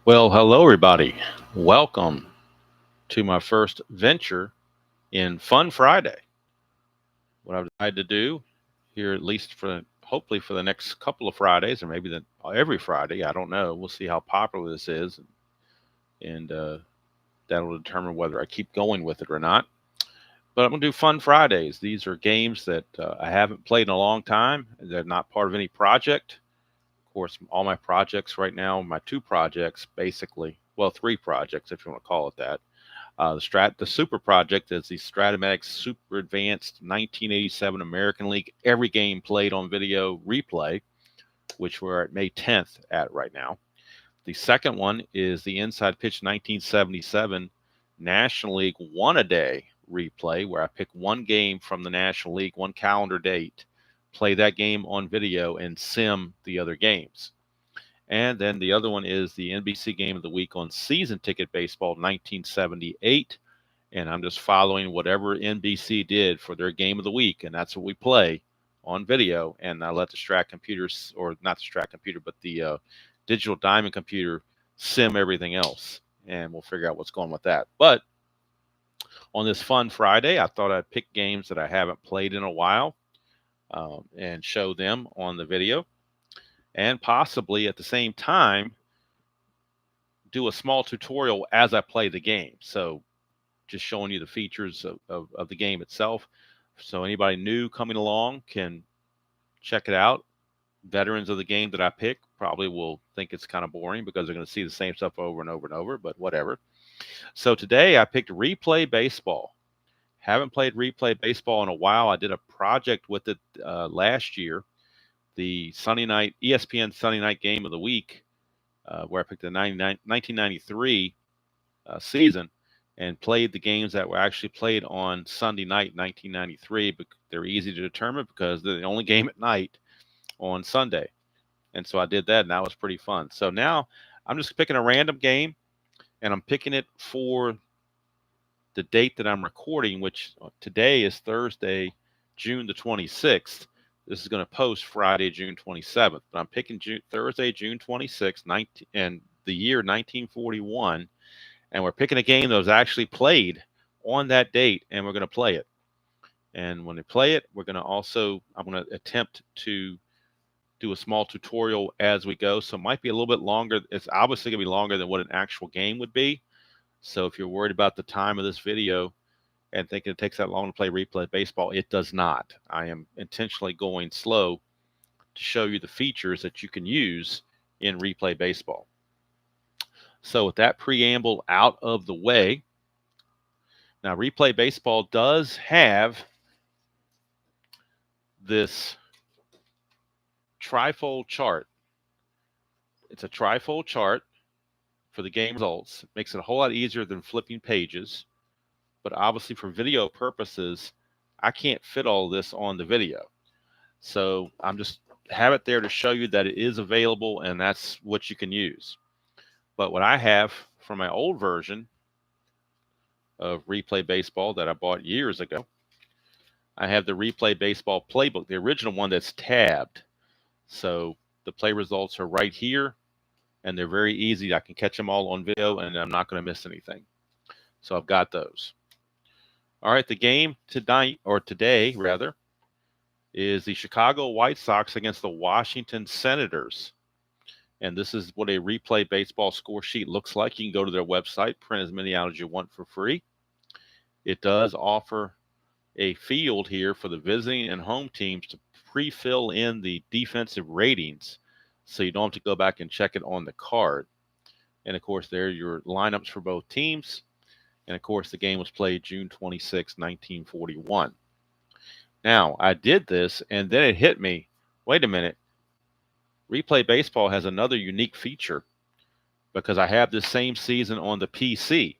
Well, hello, everybody. Welcome to my first venture in Fun Friday. What I've decided to do here, at least for hopefully for the next couple of Fridays, or maybe every Friday, I don't know. We'll see how popular this is, and that'll determine whether I keep going with it or not. But I'm going to do Fun Fridays. These are games that I haven't played in a long time. They're not part of any project. Of course, all my projects right now, my two projects, basically, well, three projects, if you want to call it that. The Super Project is the Stratomatic Super Advanced 1987 American League every game played on video replay, which we're at May 10th at right now. The second one is the Inside Pitch 1977 National League one a day replay, where I pick one game from the National League, one calendar date, play that game on video, and sim the other games. And then the other one is the NBC Game of the Week on Season Ticket Baseball 1978. And I'm just following whatever NBC did for their game of the week. And that's what we play on video. And I let the Strat computers, or not the Strat computer, but the Digital Diamond computer sim everything else. And we'll figure out what's going with that. But on this Fun Friday, I thought I'd pick games that I haven't played in a while and show them on the video. And possibly at the same time, do a small tutorial as I play the game. So just showing you the features of the game itself. So anybody new coming along can check it out. Veterans of the game that I pick probably will think it's kind of boring because they're going to see the same stuff over and over and over, but whatever. So today I picked Replay Baseball. Haven't played Replay Baseball in a while. I did a project with it last year, the Sunday night ESPN Sunday night game of the week, where I picked the 1993 season and played the games that were actually played on Sunday night, 1993. But they're easy to determine because they're the only game at night on Sunday. And so I did that, and that was pretty fun. So now I'm just picking a random game, and I'm picking it for the date that I'm recording, which today is Thursday, June the 26th. This is going to post Friday, June 27th. But I'm picking Thursday, June 26th, and the year 1941. And we're picking a game that was actually played on that date, and we're going to play it. And when we play it, I'm going to attempt to do a small tutorial as we go. So it might be a little bit longer. It's obviously going to be longer than what an actual game would be. So if you're worried about the time of this video and thinking it takes that long to play Replay Baseball, it does not. I am intentionally going slow to show you the features that you can use in Replay Baseball. So with that preamble out of the way, now Replay Baseball does have this trifold chart. It's a trifold chart for the game results. It makes it a whole lot easier than flipping pages. But obviously for video purposes, I can't fit all this on the video. So I'm just have it there to show you that it is available and that's what you can use. But what I have from my old version of Replay Baseball that I bought years ago, I have the Replay Baseball playbook, the original one that's tabbed. So the play results are right here, and they're very easy. I can catch them all on video, and I'm not going to miss anything. So I've got those. All right, the game tonight, or today rather, is the Chicago White Sox against the Washington Senators. And this is what a Replay Baseball score sheet looks like. You can go to their website, print as many out as you want for free. It does offer a field here for the visiting and home teams to pre-fill in the defensive ratings so you don't have to go back and check it on the card. And of course, there are your lineups for both teams. And of course, the game was played June 26, 1941. Now, I did this, and then it hit me. Wait a minute. Replay Baseball has another unique feature because I have this same season on the PC,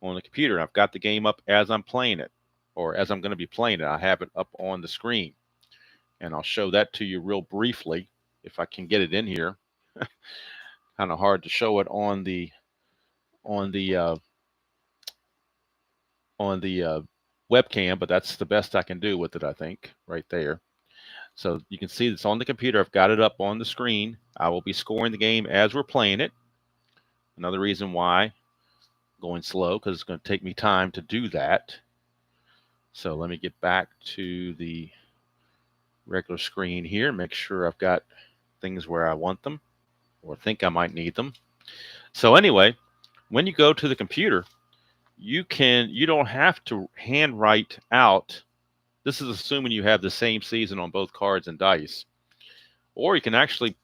on the computer. I've got the game up as I'm playing it, or as I'm going to be playing it. I have it up on the screen. And I'll show that to you real briefly if I can get it in here. Kind of hard to show it on the webcam, but that's the best I can do with it, I think, right there. So you can see it's on the computer. I've got it up on the screen. I will be scoring the game as we're playing it. Another reason why going slow, because it's going to take me time to do that. So let me get back to the regular screen here, make sure I've got things where I want them or think I might need them. So anyway, when you go to the computer, you don't have to handwrite out. This is assuming you have the same season on both cards and dice. Or you can actually,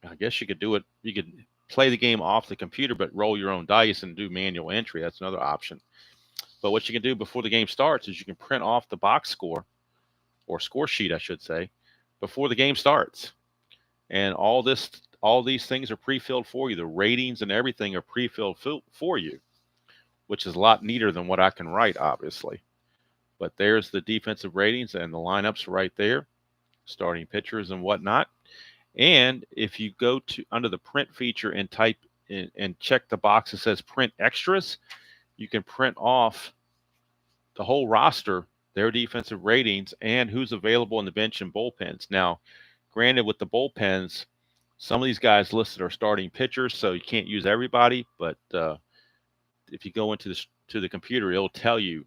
I guess you could do it, you could play the game off the computer but roll your own dice and do manual entry. That's another option. But what you can do before the game starts is you can print off the box score, or score sheet I should say, before the game starts. And all these things are pre-filled for you. The ratings and everything are pre-filled for you, which is a lot neater than what I can write, obviously. But there's the defensive ratings and the lineups right there, starting pitchers and whatnot. And if you go to under the print feature and type in and check the box that says print extras, you can print off the whole roster, their defensive ratings, and who's available in the bench and bullpens. Now, granted, with the bullpens, some of these guys listed are starting pitchers, so you can't use everybody. But if you go into the computer, it'll tell you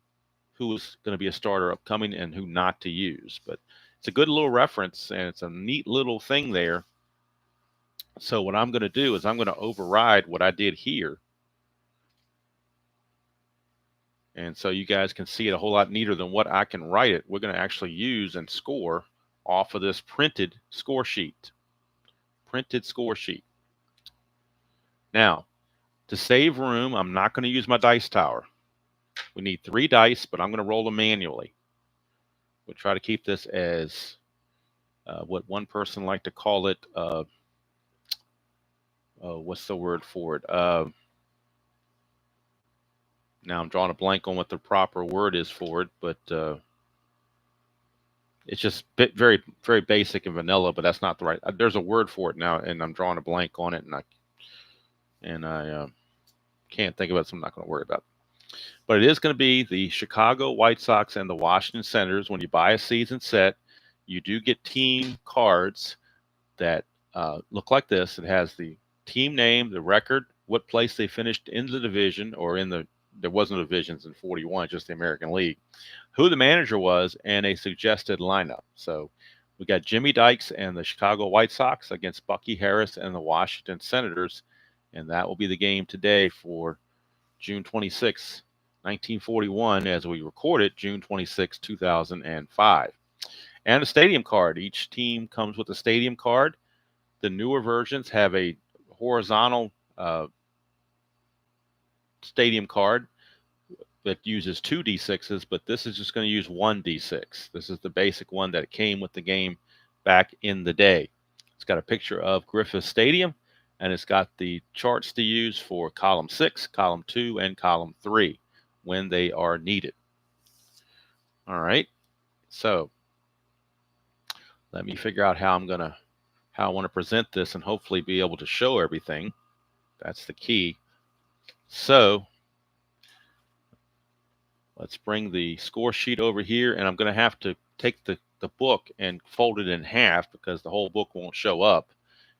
who is going to be a starter upcoming and who not to use. But it's a good little reference, and it's a neat little thing there. So what I'm going to do is I'm going to override what I did here. And so you guys can see it a whole lot neater than what I can write it. We're going to actually use and score off of this printed score sheet. Printed score sheet. Now, to save room, I'm not going to use my dice tower. We need 3 dice, but I'm going to roll them manually. We'll try to keep this as what one person liked to call it. What's the word for it? Now I'm drawing a blank on what the proper word is for it, but it's just very, very basic and vanilla. But that's not the right. There's a word for it now, and I'm drawing a blank on it, and I can't think of it, so I'm not going to worry about it. But it is going to be the Chicago White Sox and the Washington Senators. When you buy a season set, you do get team cards that look like this. It has the team name, the record, what place they finished in the division, or there wasn't divisions in 41, just the American League, who the manager was, and a suggested lineup. So we got Jimmy Dykes and the Chicago White Sox against Bucky Harris and the Washington Senators, and that will be the game today for June 26, 1941, as we record it, June 26, 2005. And a stadium card. Each team comes with a stadium card. The newer versions have a horizontal stadium card that uses 2 D6s, but this is just going to use 1 D6. This is the basic one that came with the game back in the day. It's got a picture of Griffith Stadium, and it's got the charts to use for column 6, column 2, and column 3 when they are needed. All right, so let me figure out how I want to present this and hopefully be able to show everything. That's the key. So let's bring the score sheet over here, and I'm going to have to take the book and fold it in half because the whole book won't show up.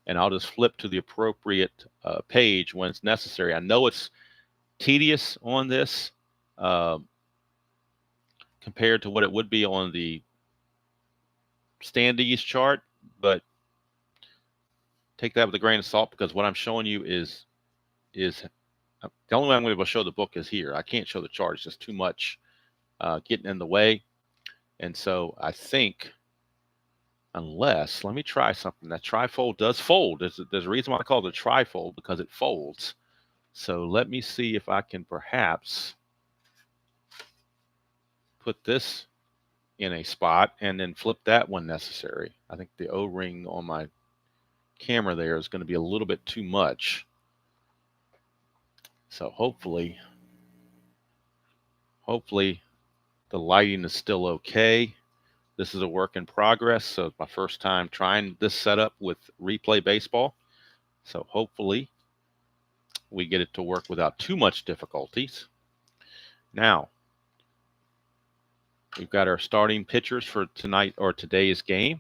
And I'll just flip to the appropriate page when it's necessary. I know it's tedious on this compared to what it would be on the standees chart, but take that with a grain of salt, because what I'm showing you is the only way I'm going to be able to show the book is here. I can't show the chart. It's just too much getting in the way. And so I think, unless, let me try something. That trifold does fold. There's a reason why I call it a trifold, because it folds. So let me see if I can perhaps put this in a spot and then flip that when necessary. I think the O-ring on my camera there is going to be a little bit too much. So hopefully the lighting is still okay. This is a work in progress, so it's my first time trying this setup with Replay Baseball. So hopefully we get it to work without too much difficulties. Now, we've got our starting pitchers for tonight or today's game.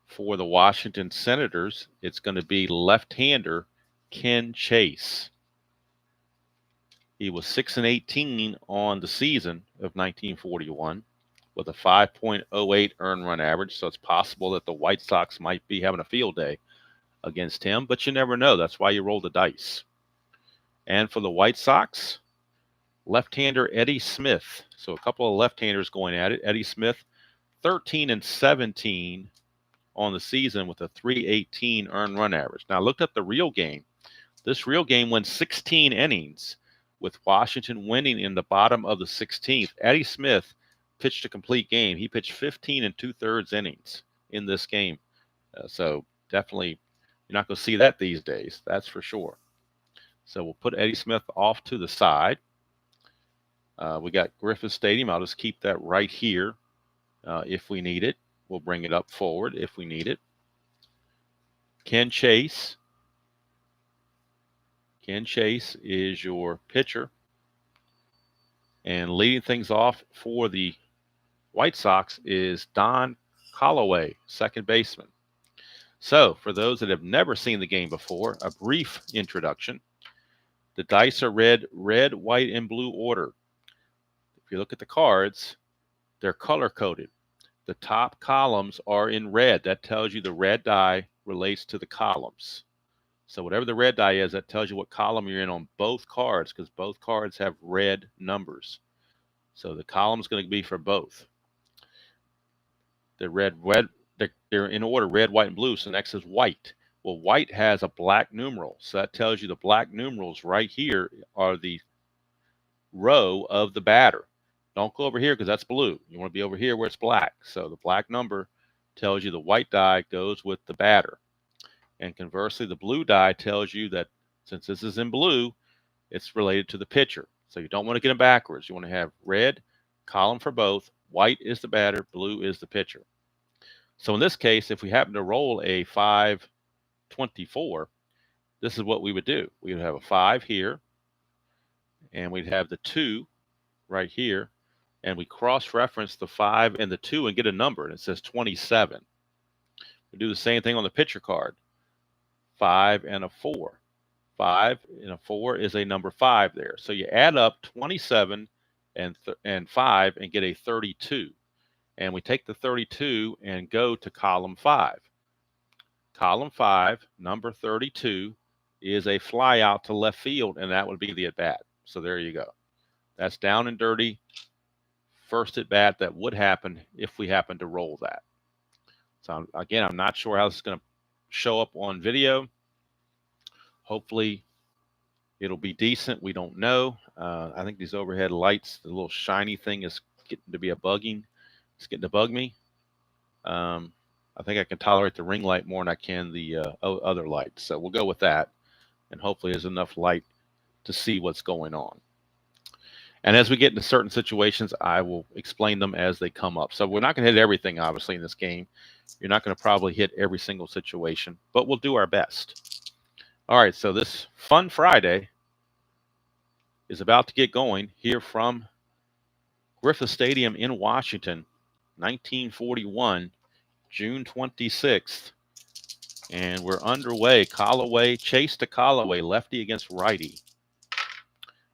For the Washington Senators, it's going to be left-hander Ken Chase. He was 6-18 on the season of 1941 with a 5.08 earned run average. So it's possible that the White Sox might be having a field day against him, but you never know. That's why you roll the dice. And for the White Sox, left-hander Eddie Smith. So a couple of left-handers going at it. Eddie Smith, 13-17 on the season with a 3.18 earned run average. Now I looked up the real game. This real game went 16 innings, with Washington winning in the bottom of the 16th. Eddie Smith pitched a complete game. He pitched 15 2/3 innings in this game. So definitely, you're not going to see that these days. That's for sure. So we'll put Eddie Smith off to the side. We got Griffith Stadium. I'll just keep that right here if we need it. We'll bring it up forward if we need it. Ken Chase. Ken Chase is your pitcher. And leading things off for the White Sox is Don Callaway, second baseman. So, for those that have never seen the game before, a brief introduction. The dice are red, white, and blue order. If you look at the cards, they're color-coded. The top columns are in red. That tells you the red die relates to the columns. So whatever the red die is, that tells you what column you're in on both cards, because both cards have red numbers. So the column is going to be for both. The red, they're in order, red, white, and blue. So next is white. Well, white has a black numeral. So that tells you the black numerals right here are the row of the batter. Don't go over here because that's blue. You want to be over here where it's black. So the black number tells you the white die goes with the batter. And conversely, the blue die tells you that since this is in blue, it's related to the pitcher. So you don't want to get them backwards. You want to have red, column for both. White is the batter, blue is the pitcher. So in this case, if we happen to roll a 5-24, this is what we would do. We would have a 5 here, and we'd have the 2 right here, and we cross-reference the 5 and the 2 and get a number, and it says 27. We do the same thing on the pitcher card. 5 and a 4. 5 and a 4 is a number 5 there. So you add up 27 and 5 and get a 32. And we take the 32 and go to column 5. Column 5, number 32, is a fly out to left field, and that would be the at-bat. So there you go. That's down and dirty. First at-bat that would happen if we happen to roll that. So again, I'm not sure how this is going to show up on video. Hopefully it'll be decent. We don't know. I think these overhead lights, the little shiny thing is getting to be it's getting to bug me. I think I can tolerate the ring light more than I can the other light. So we'll go with that. And hopefully there's enough light to see what's going on. And as we get into certain situations, I will explain them as they come up. So we're not going to hit everything, obviously, in this game. You're not going to probably hit every single situation, but we'll do our best. All right, so this Fun Friday is about to get going here from Griffith Stadium in Washington, 1941, June 26th. And we're underway. Callaway, Chase to Callaway, lefty against righty.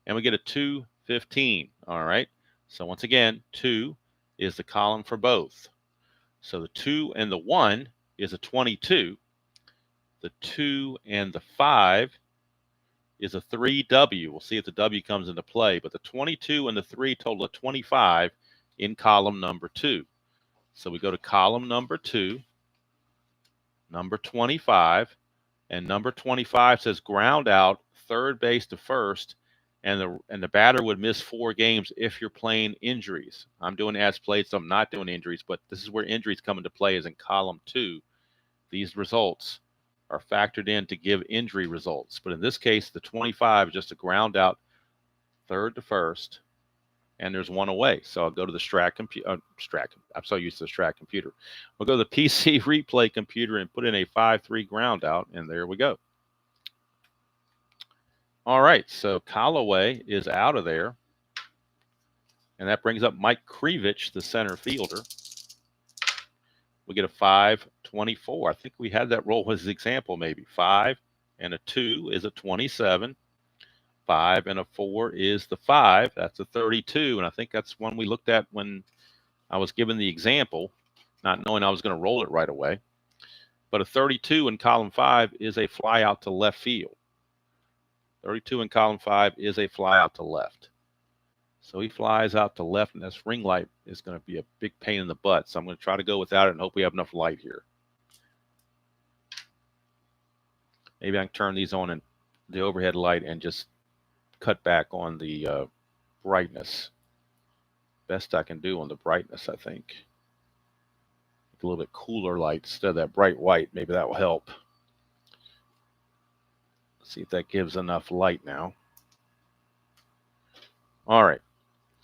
And we get a 2-15. All right. So once again, 2 is the column for both. So the 2 and the 1 is a 22. The 2 and the 5 is a 3W. We'll see if the W comes into play. But the 22 and the 3 total of 25 in column number 2. So we go to column number 2, number 25. And number 25 says ground out, third base to first. And the batter would miss 4 games if you're playing injuries. I'm doing as played, so I'm not doing injuries, but this is where injuries come into play, is in column 2. These results are factored in to give injury results. But in this case, the 25 is just a ground out, third to first, and there's 1 away. So I'll go to the Strat computer. I'm so used to the Strat computer. We'll go to the PC replay computer and put in a 5-3 ground out, and there we go. All right, so Callaway is out of there. And that brings up Mike Krivich, the center fielder. We get a 5-24. I think we had that roll as an example, maybe. 5, and a 2 is a 27. 5 and a 4 is the 5. That's a 32. And I think that's one we looked at when I was given the example, not knowing I was going to roll it right away. But a 32 in column 5 is a fly out to left field. 32 in column 5 is a fly out to left. So he flies out to left, and this ring light is going to be a big pain in the butt. So I'm going to try to go without it and hope we have enough light here. Maybe I can turn these on in the overhead light and just cut back on the brightness. Best I can do on the brightness, I think. A little bit cooler light instead of that bright white. Maybe that will help. Let's see if that gives enough light now. All right.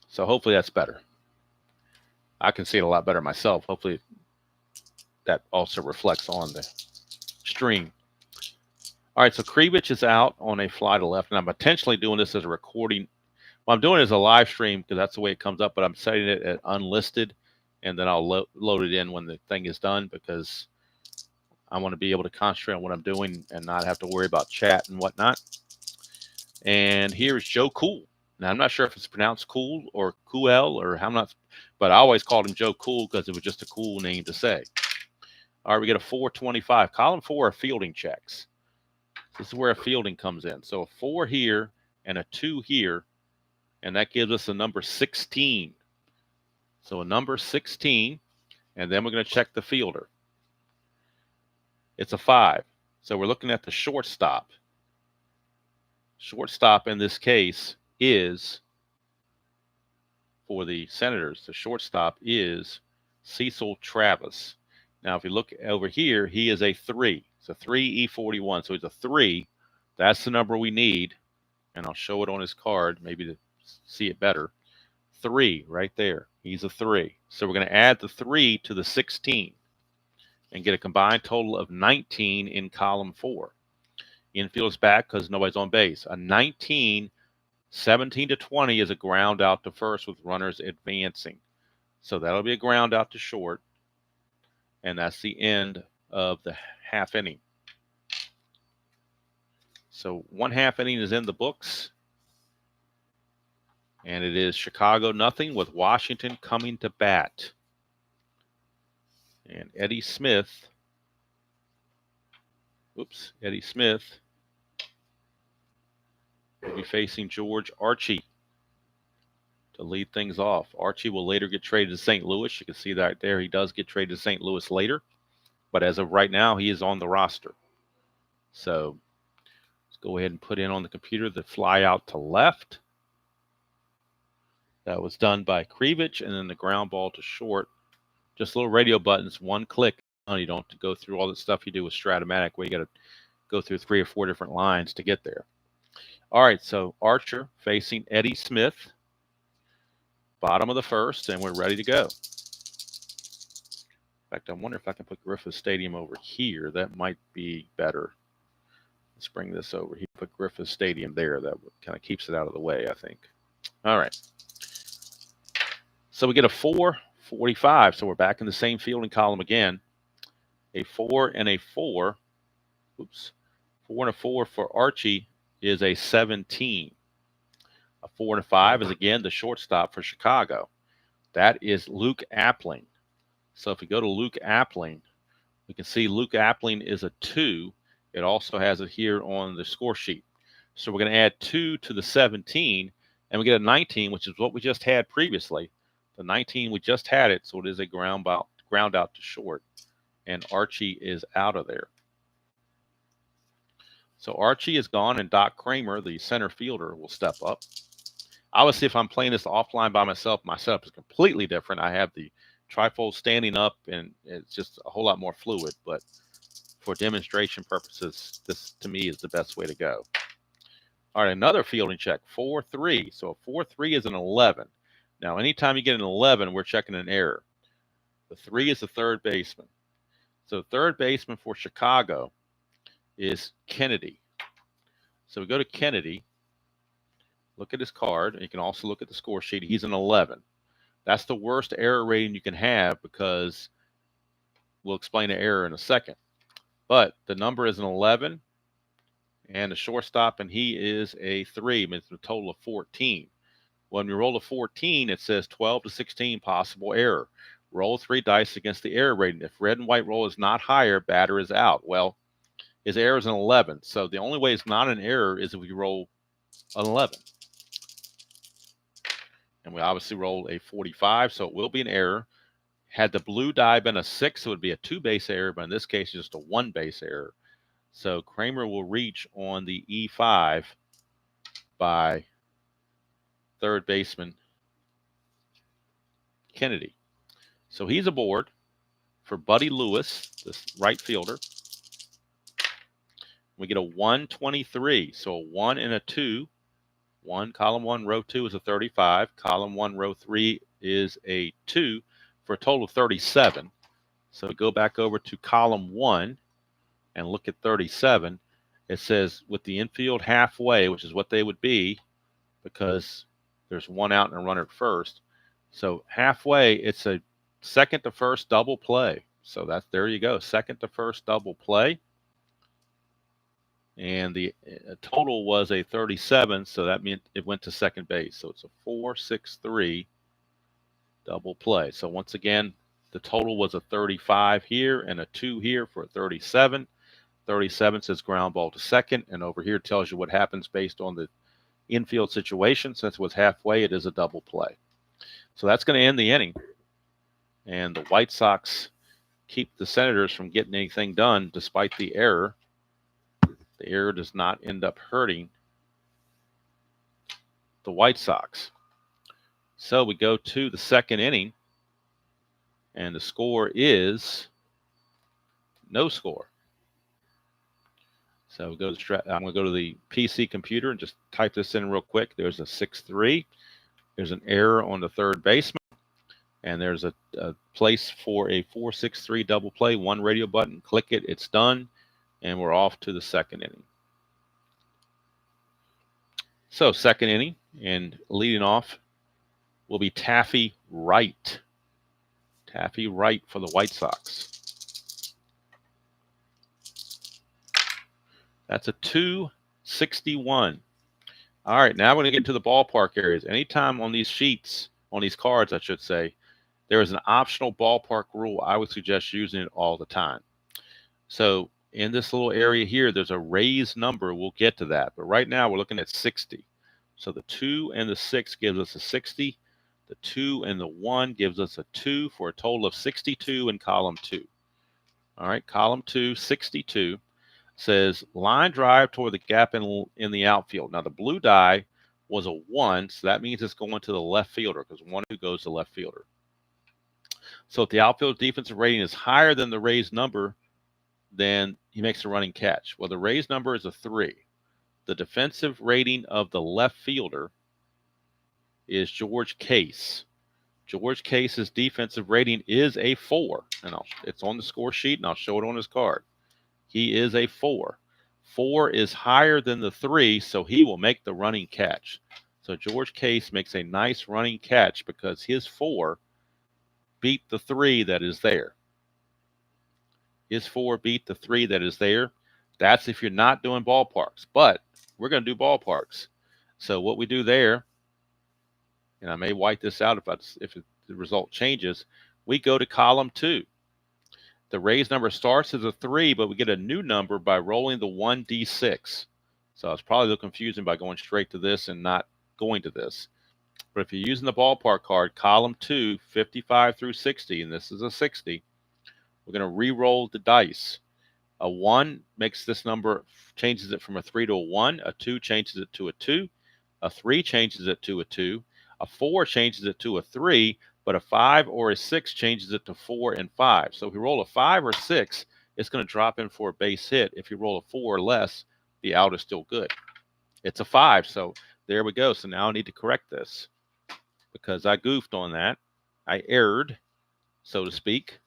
So hopefully that's better. I can see it a lot better myself. Hopefully that also reflects on the stream. All right, so Krivich is out on a fly to left, and I'm intentionally doing this as a recording. Well, I'm doing it as a live stream because that's the way it comes up, but I'm setting it at unlisted, and then I'll load it in when the thing is done because I want to be able to concentrate on what I'm doing and not have to worry about chat and whatnot. And here is Joe Cool. Now, I'm not sure if it's pronounced Cool or Cool or how much, but I always called him Joe Cool because it was just a cool name to say. All right, we get a 425. Column 4 are fielding checks. This is where a fielding comes in. So a 4 here and a 2 here, and that gives us a number 16. So a number 16, and then we're going to check the fielder. It's a 5. So we're looking at the shortstop. Shortstop in this case is, for the Senators, the shortstop is Cecil Travis. Now, if you look over here, he is a 3. It's a 3E41. So he's a 3. That's the number we need. And I'll show it on his card, maybe to see it better. 3 right there. He's a 3. So we're going to add the 3 to the 16 and get a combined total of 19 in column 4. Infield is back because nobody's on base. A 19, 17 to 20 is a ground out to first with runners advancing. So that'll be a ground out to short. And that's the end of the half inning. So 1 half inning is in the books. And it is Chicago nothing with Washington coming to bat. And Eddie Smith will be facing George Archie to lead things off. Archie will later get traded to St. Louis. You can see that there. He does get traded to St. Louis later. But as of right now, he is on the roster. So let's go ahead and put in on the computer the fly out to left. That was done by Krivich, and then the ground ball to short. Just little radio buttons, 1 click. You don't have to go through all the stuff you do with Stratomatic where you got to go through 3 or 4 different lines to get there. All right, so Archer facing Eddie Smith. Bottom of the first, and we're ready to go. In fact, I wonder if I can put Griffith Stadium over here. That might be better. Let's bring this over here. Put Griffith Stadium there. That kind of keeps it out of the way, I think. All right. So we get a 445. So we're back in the same fielding column again. A 4 and a 4. Oops. 4 and a 4 for Archie is a 17. A 4 and a 5 is again the shortstop for Chicago. That is Luke Appling. So if we go to Luke Appling, we can see Luke Appling is a 2. It also has it here on the score sheet. So we're going to add 2 to the 17, and we get a 19, which is what we just had previously. The 19, we just had it, so it is a ground out to short, and Archie is out of there. So Archie is gone, and Doc Kramer, the center fielder, will step up. Obviously, if I'm playing this offline by myself, my setup is completely different. I have the trifold standing up, and it's just a whole lot more fluid. But for demonstration purposes, this, to me, is the best way to go. All right, another fielding check, 4-3. So a 4-3 is an 11. Now, anytime you get an 11, we're checking an error. The 3 is the third baseman. So third baseman for Chicago is Kennedy. So we go to Kennedy, look at his card, and you can also look at the score sheet. He's an 11. That's the worst error rating you can have because we'll explain the error in a second. But the number is an 11, and a shortstop, and he is a 3. It's a total of 14. When we roll a 14, it says 12 to 16 possible error. Roll 3 dice against the error rating. If red and white roll is not higher, batter is out. Well, his error is an 11. So the only way it's not an error is if we roll an 11. And we obviously roll a 45, so it will be an error. Had the blue die been a 6, it would be a 2-base error, but in this case, just a 1-base error. So Kramer will reach on the E5 by third baseman Kennedy. So he's aboard for Buddy Lewis, this right fielder. We get a 123, so a 1 and a 2. 1, column 1, row 2 is a 35. Column 1, row 3 is a 2 for a total of 37. So we go back over to column 1 and look at 37. It says with the infield halfway, which is what they would be because there's 1 out and a runner at first. So halfway, it's a second to first double play. So there you go, second to first double play. And the total was a 37, so that meant it went to second base. So it's a 4-6-3 double play. So once again, the total was a 35 here and a 2 here for a 37. 37 says ground ball to second, and over here tells you what happens based on the infield situation. Since it was halfway, it is a double play. So that's going to end the inning. And the White Sox keep the Senators from getting anything done despite the error. The error does not end up hurting the White Sox. So we go to the second inning, and the score is no score. So we go to, I'm going to go to the PC computer and just type this in real quick. There's a 6-3. There's an error on the third baseman, and there's a place for a 4-6-3 double play. 1 radio button. Click it. It's done. And we're off to the second inning. So second inning, and leading off will be Taffy Wright. Taffy Wright for the White Sox. That's a 261. All right, now we're going to get into the ballpark areas. Anytime on these sheets, on these cards, I should say, there is an optional ballpark rule. I would suggest using it all the time. So in this little area here, there's a raised number. We'll get to that. But right now, we're looking at 60. So the 2 and the 6 gives us a 60. The 2 and the 1 gives us a 2 for a total of 62 in column 2. All right, column 2, 62 says line drive toward the gap in the outfield. Now the blue die was a 1, so that means it's going to the left fielder because 1 who goes to left fielder. So if the outfield defensive rating is higher than the raised number, then he makes a running catch. Well, the raised number is a 3. The defensive rating of the left fielder is George Case. George Case's defensive rating is a 4, and it's on the score sheet, and I'll show it on his card. He is a 4. 4 is higher than the 3, so he will make the running catch. So George Case makes a nice running catch because his 4 beat the 3 that is there. His 4 beat the 3 that is there. That's if you're not doing ballparks, but we're going to do ballparks. So what we do there, and I may wipe this out if the result changes, we go to column 2. The raised number starts as a 3, but we get a new number by rolling the 1d6. So it's probably a little confusing by going straight to this and not going to this. But if you're using the ballpark card, column 2, 55 through 60, and this is a 60, we're going to re-roll the dice. A 1 makes this number, changes it from a 3 to a 1. A 2 changes it to a 2. A 3 changes it to a 2. A 4 changes it to a 3. But a 5 or a 6 changes it to 4 and 5. So if you roll a 5 or 6, it's going to drop in for a base hit. If you roll a 4 or less, the out is still good. It's a 5, so there we go. So now I need to correct this because I goofed on that. I erred, so to speak,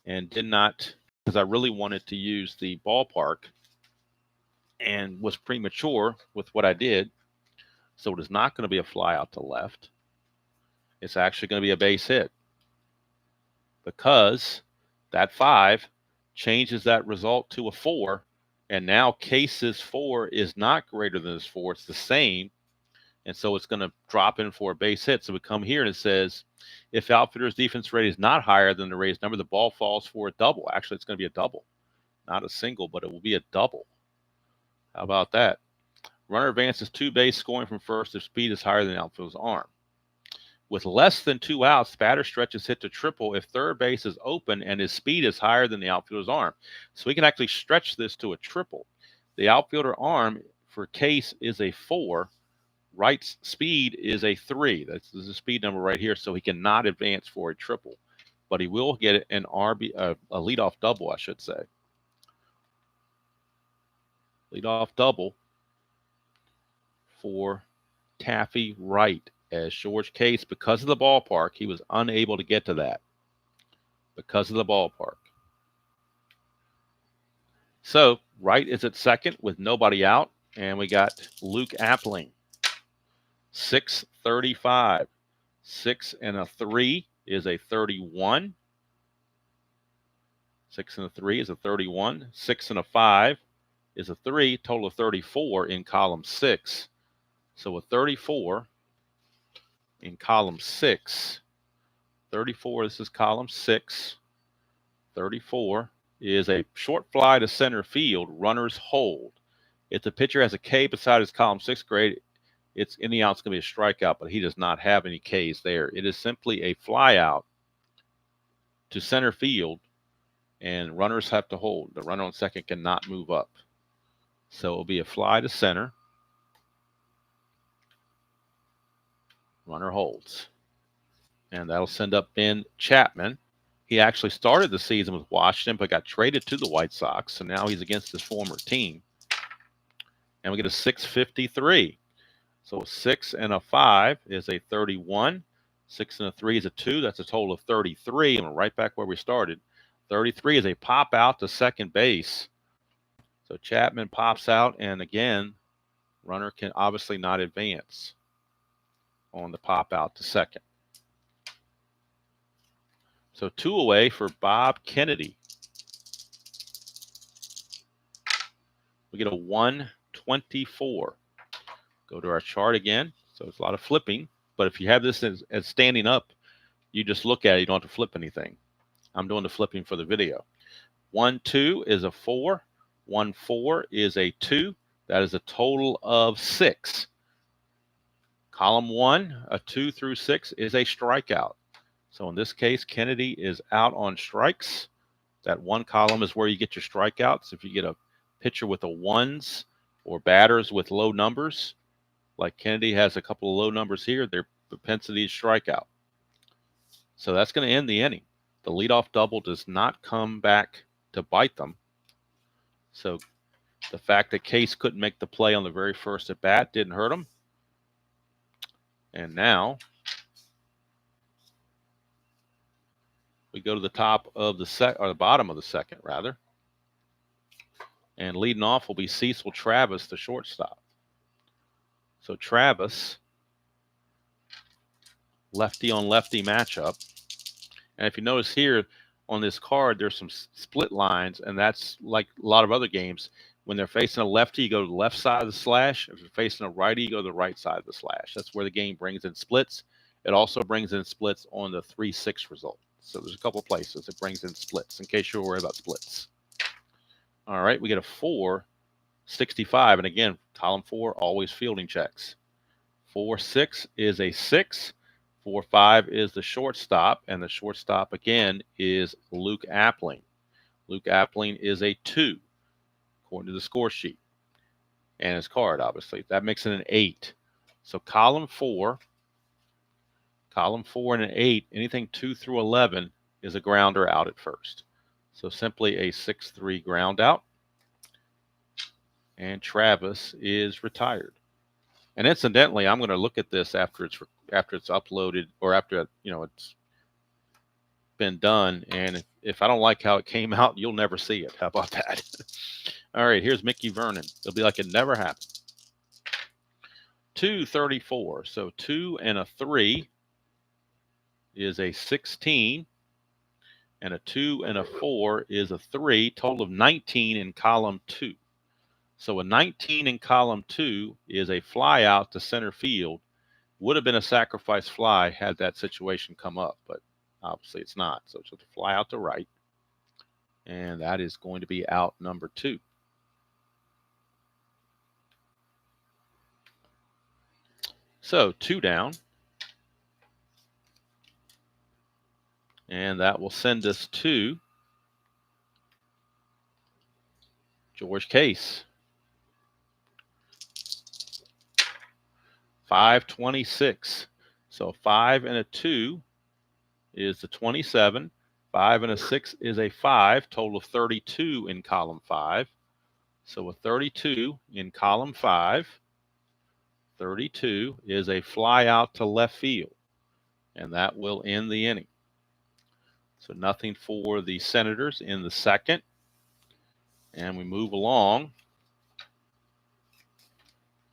and did not, because I really wanted to use the ballpark and was premature with what I did. So it is not going to be a fly out to left. It's actually going to be a base hit because that 5 changes that result to a 4, And now Case's 4 is not greater than his 4. It's the same. And so it's going to drop in for a base hit. So we come here and it says, if outfielder's defense rating is not higher than the raised number, the ball falls for a double. Actually, it's going to be a double. Not a single, but it will be a double. How about that? Runner advances 2 base, scoring from first if speed is higher than the outfielder's arm. With less than 2 outs, batter stretches hit to triple if third base is open and his speed is higher than the outfielder's arm. So we can actually stretch this to a triple. The outfielder arm for Case is a 4. Wright's speed is a 3. That's the speed number right here, so he cannot advance for a triple. But he will get an RB, a leadoff double, I should say. Leadoff double for Taffy Wright, as George Case, because of the ballpark, he was unable to get to that because of the ballpark. So Wright is at second with nobody out, and we got Luke Appling. 635. 6 and a 3 is a 31. 6 and a 3 is a 31. 6 and a 5 is a 3. Total of 34 in column 6. So a 34 in column 6. 34, this is column 6. 34 is a short fly to center field, runners hold. If the pitcher has a K beside his column 6 grade, it's in the out, it's going to be a strikeout, but he does not have any Ks there. It is simply a fly out to center field, and runners have to hold. The runner on second cannot move up. So it will be a fly to center. Runner holds. And that'll send up Ben Chapman. He actually started the season with Washington, but got traded to the White Sox. So now he's against his former team. And we get a 653. So 6 and a 5 is a 31. 6 and a 3 is a 2. That's a total of 33. And we're right back where we started. 33 is a pop out to second base. So Chapman pops out, and again, runner can obviously not advance on the pop out to second. So 2 away for Bob Kennedy. We get a 124. Go to our chart again. So it's a lot of flipping. But if you have this as standing up, you just look at it. You don't have to flip anything. I'm doing the flipping for the video. 1-2 is a 4. 1-4 is a 2. That is a total of 6. Column 1, a 2 through 6 is a strikeout. So in this case, Kennedy is out on strikes. That one column is where you get your strikeouts. If you get a pitcher with a 1s or batters with low numbers, like Kennedy has a couple of low numbers here, their propensity to strike out. So that's going to end the inning. The leadoff double does not come back to bite them. So the fact that Case couldn't make the play on the very first at bat didn't hurt him. And now we go to the top of the or the bottom of the second, rather. And leading off will be Cecil Travis, the shortstop. So Travis, lefty on lefty matchup. And if you notice here on this card, there's some split lines, and that's like a lot of other games. When they're facing a lefty, you go to the left side of the slash. If you're facing a righty, you go to the right side of the slash. That's where the game brings in splits. It also brings in splits on the 3-6 result. So there's a couple of places it brings in splits, in case you're worried about splits. All right, we get a 465. And again, column 4, always fielding checks. 4-6 is a 6. 4-5 is the shortstop, and the shortstop again is Luke Appling. Luke Appling is a 2, according to the score sheet and his card, obviously. That makes it an 8. So column 4 and an 8, anything 2 through 11 is a grounder out at first. So simply a 6-3 ground out. And Travis is retired. And incidentally, I'm going to look at this after it's uploaded, or after it's been done. And if I don't like how it came out, you'll never see it. How about that? All right, here's Mickey Vernon. It'll be like it never happened. 234. So 2 and a 3 is a 16. And a 2 and a 4 is a 3. Total of 19 in column 2. So a 19 in column 2 is a fly out to center field. Would have been a sacrifice fly had that situation come up, but obviously it's not. So it's just a fly out to right. And that is going to be out number 2. So 2 down. And that will send us to George Case. 526. So 5 and a 2 is the 27. 5 and a 6 is a 5. Total of 32 in column 5. So a 32 in column 5. 32 is a fly out to left field. And that will end the inning. So nothing for the Senators in the second. And we move along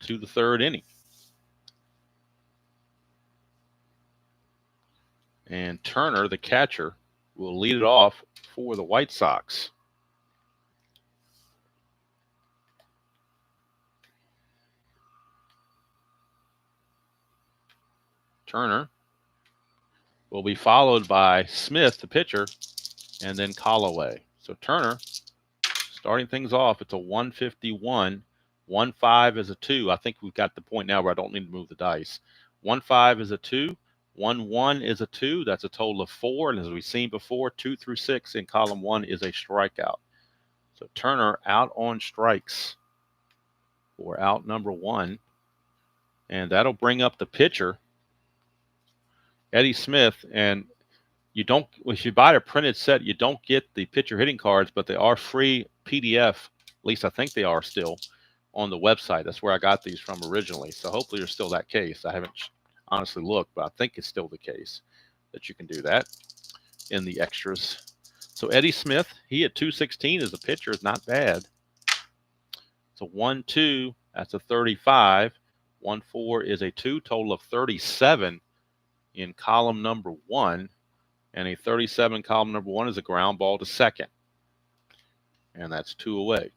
to the third inning. And Turner, the catcher, will lead it off for the White Sox. Turner will be followed by Smith, the pitcher, and then Callaway. So Turner starting things off. It's a 151. 1-5 is a 2. I think we've got the point now where I don't need to move the dice. 1-5 is a 2. 1-1 is a 2. That's a total of 4. And as we've seen before, 2 through 6 in column 1 is a strikeout. So Turner out on strikes for out number 1. And that'll bring up the pitcher, Eddie Smith. And you don't, if you buy a printed set, you don't get the pitcher hitting cards, but they are free PDF. At least I think they are still on the website. That's where I got these from originally. So hopefully they're still that case. I haven't honestly looked, but I think it's still the case that you can do that in the extras. So Eddie Smith, he at 216 as a pitcher is not bad. So 1-2, that's a 35. 1-4 is a 2, total of 37 in column number 1. And a 37 column number 1 is a ground ball to second. And that's 2 away.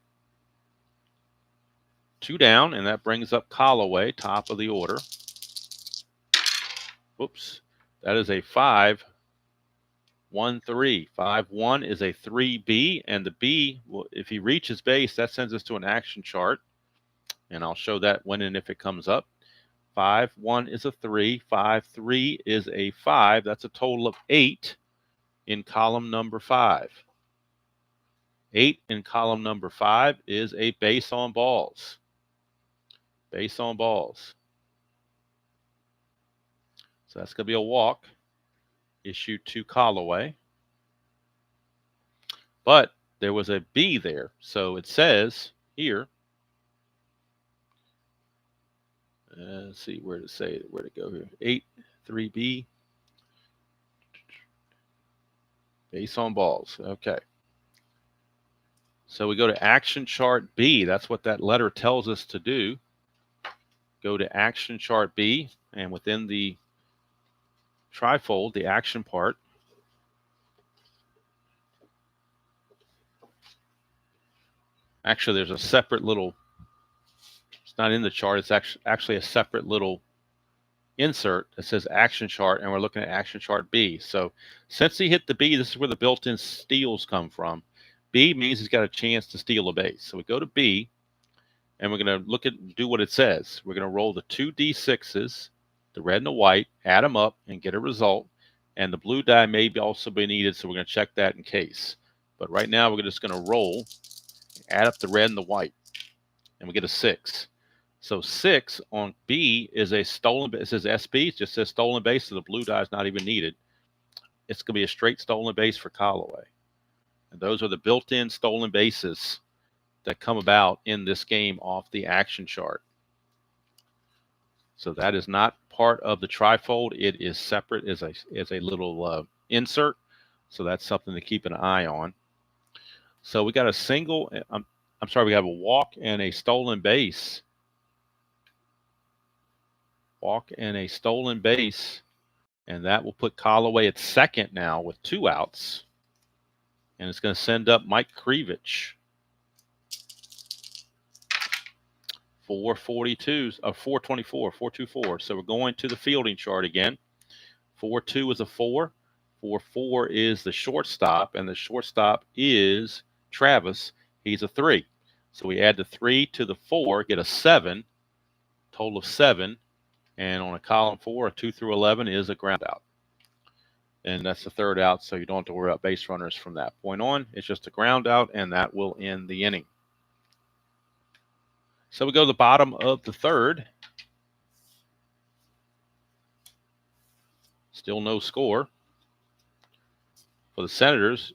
2 down, and that brings up Callaway, top of the order. Whoops. That is a 5-1-3. 5-1 is a 3B, and the B, if he reaches base, that sends us to an action chart. And I'll show that when and if it comes up. 5-1 is a 3. 5-3 is a 5. That's a total of 8 in column number 5. 8 in column number 5 is a base on balls. Base on balls. So that's going to be a walk issued to Callaway. But there was a B there. So it says here, let's see where to say it, where to go here. 8-3B. Base on balls. Okay. So we go to action chart B. That's what that letter tells us to do. Go to action chart B, and within the trifold, the action part, actually there's a separate little, it's not in the chart, it's actually a separate little insert that says action chart, and we're looking at action chart B. So since he hit the B, this is where the built-in steals come from. B means he's got a chance to steal a base. So we go to B, and we're going to do what it says. We're going to roll the 2 D6s, the red and the white, add them up and get a result. And the blue die may also be needed, so we're going to check that in case. But right now we're just going to roll, add up the red and the white, and we get a 6. So 6 on B is a stolen base. It says SB, it just says stolen base, so the blue die is not even needed. It's going to be a straight stolen base for Callaway. And those are the built-in stolen bases that come about in this game off the action chart. So that is not part of the trifold. It is separate as a little insert. So that's something to keep an eye on. So we got a single, I'm sorry, we have a walk and a stolen base. Walk and a stolen base. And that will put Callaway at second now with 2 outs. And it's going to send up Mike Krivich. 442, 424, 424. So we're going to the fielding chart again. 4-2 is a 4. 4-4 is the shortstop, and the shortstop is Travis. He's a 3. So we add the 3 to the 4, get a 7, total of 7. And on a column 4, a 2 through 11 is a ground out. And that's the third out, so you don't have to worry about base runners from that point on. It's just a ground out, and that will end the inning. So we go to the bottom of the third. Still no score for the Senators.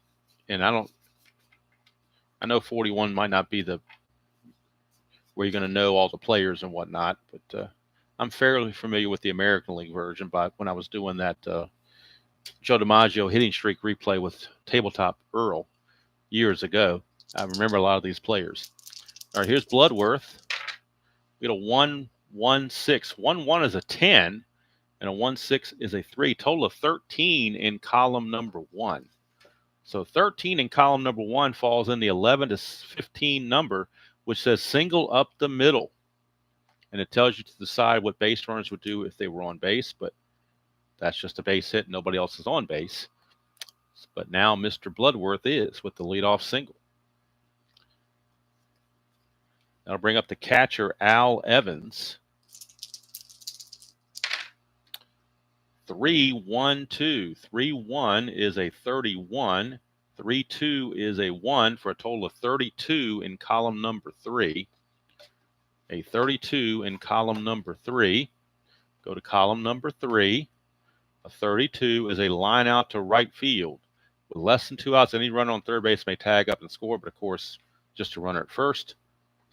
And I know 41 might not be the where you're going to know all the players and whatnot, but I'm fairly familiar with the American League version. But when I was doing that Joe DiMaggio hitting streak replay with Tabletop Earl years ago, I remember a lot of these players. All right, here's Bloodworth. We got a 1-1-6. 1-1 is a 10, and a 1-6 is a 3. Total of 13 in column number 1. So 13 in column number 1 falls in the 11 to 15 number, which says single up the middle. And it tells you to decide what base runners would do if they were on base, but that's just a base hit. Nobody else is on base. But now Mr. Bloodworth is with the leadoff single. That'll bring up the catcher, Al Evans. 3-1-2. 3-1 is a 31. 3-2 is a 1 for a total of 32 in column number 3. A 32 in column number 3. Go to column number 3. A 32 is a line out to right field. With less than 2 outs, any runner on third base may tag up and score, but of course, just a runner at first.